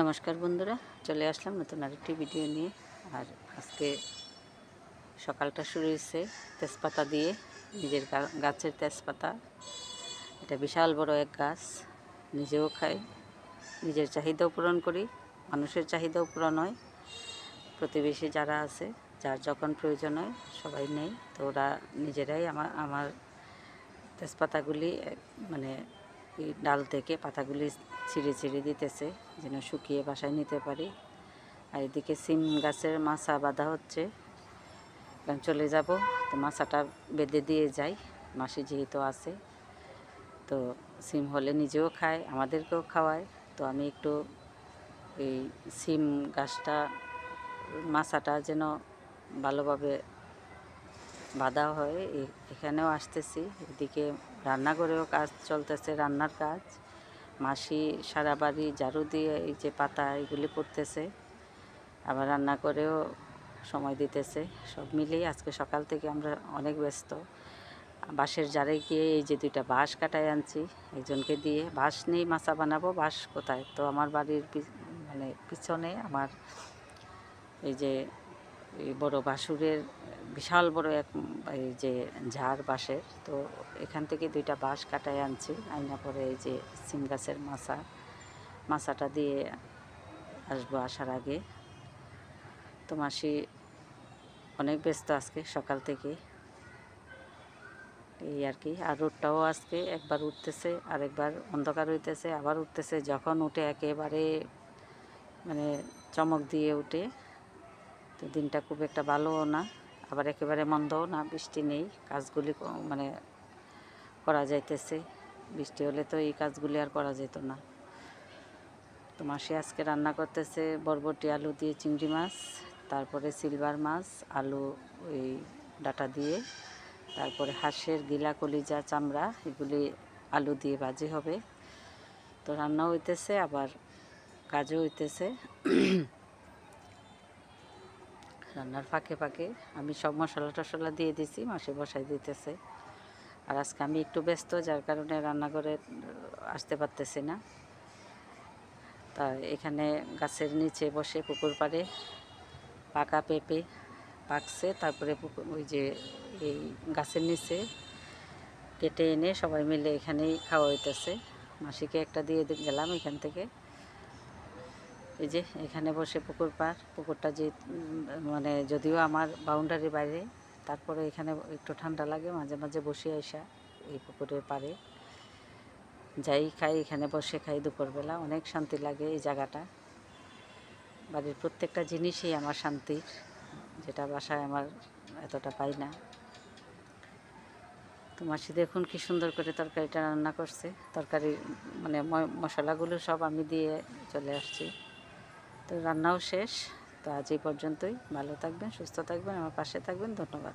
নমস্কার বন্ধুরা, চলে আসলাম নতুন আরেকটি ভিডিও নিয়ে। আর আজকে সকালটা শুরু হয়েছে তেজপাতা দিয়ে, নিজের গাছের তেজপাতা। এটা বিশাল বড় এক গাছ, নিজেও খাই, নিজের চাহিদাও পূরণ করি, মানুষের চাহিদাও পূরণ হয়। প্রতিবেশী যারা আছে, যার যখন প্রয়োজন হয় সবাই নেই, তো ওরা নিজেরাই আমার তেজপাতাগুলি মানে এই ডাল থেকে পাতাগুলি ছিঁড়ে ছিঁড়ে দিতেছে যেন শুকিয়ে বাসায় নিতে পারি। আর এদিকে সিম গাছের মাছা বাঁধা হচ্ছে, কারণ চলে যাব তো মাছাটা বেঁধে দিয়ে যাই, মাসি যেহেতু আছে। তো সিম হলে নিজেও খায়, আমাদেরকেও খাওয়ায়। তো আমি একটু এই সিম গাছটা মাছাটা যেন ভালোভাবে বাঁধা হয়, এখানেও আসতেছি। এদিকে রান্নাঘরেও কাজ চলতেছে, রান্নার কাজ। মাসি সারা বাড়ি ঝাড়ু দিয়ে এই যে পাতা এগুলি করতেছে, আবার রান্না করেও সময় দিতেছে। সব মিলিয়ে আজকে সকাল থেকে আমরা অনেক ব্যস্ত। বাঁশের জারে গিয়ে এই যে 2টা বাঁশ কাটায় আনছি একজনকে দিয়ে। বাঁশ নেই, মাছা বানাবো, বাঁশ কোথায়? তো আমার বাড়ির মানে পিছনে আমার এই যে এই বড় বাসুরের বিশাল বড় এক এই যে ঝাড় বাঁশের, তো এখান থেকে 2টা বাঁশ কাটায় আনছি। আইনা পরে এই যে সিম গাছের মাছাটা দিয়ে আসবো আসার আগে। তো মাসি অনেক ব্যস্ত আজকে সকাল থেকে, এই আর কি। আর রোদটাও আজকে একবার উঠতেছে, আরেকবার অন্ধকার হইতেছে, আবার উঠতেছে। যখন উঠে একেবারে মানে চমক দিয়ে উঠে, তো দিনটা খুব একটা ভালোও না, আবার একেবারে মন্দও না। বৃষ্টি নেই, কাজগুলি মানে করা যাইতেছে। বৃষ্টি হলে তো এই কাজগুলি আর করা যেত না। তো মাসি আজকে রান্না করতেছে বরবটি আলু দিয়ে চিংড়ি মাছ, তারপরে সিলভার মাছ আলু ওই ডাটা দিয়ে, তারপরে হাঁসের গিলা কলিজা চামড়া এগুলি আলু দিয়ে ভাজি হবে। তো রান্নাও হইতেছে, আবার কাজও হইতেছে। রান্নার ফাঁকে ফাঁকে আমি সব মশলা টশলা দিয়ে দিছি, মাসি বসাই দিতেছে। আর আজকে আমি একটু ব্যস্ত, যার কারণে রান্নাঘরে আসতে পারতেছি না। তা এখানে গাছের নিচে বসে পুকুর পাড়ে পাকা পেঁপে পাকছে, তারপরে ওই যে এই গাছের নিচে কেটে এনে সবাই মিলে এখানেই খাওয়া হইতেছে। মাসিকে একটা দিয়ে গেলাম এখান থেকে। এই যে এখানে বসে পুকুরটা যে মানে যদিও আমার বাউন্ডারি বাইরে, তারপরে এখানে একটু ঠান্ডা লাগে, মাঝে মাঝে বসে আসা এই পুকুরের পাড়ে যাই খাই, এখানে বসে খাই দুপুরবেলা। অনেক শান্তি লাগে এই জায়গাটা। বাড়ির প্রত্যেকটা জিনিসই আমার শান্তির, যেটা বাসায় আমার এতটা পাই না। তো মাসি দেখুন কি সুন্দর করে তরকারিটা রান্না করছে। তরকারি মানে মশলাগুলো সব আমি দিয়ে চলে আসছি। তো রান্নাও শেষ। তো আজ এই পর্যন্তই। ভালো থাকবেন, সুস্থ থাকবেন, আমার পাশে থাকবেন। ধন্যবাদ।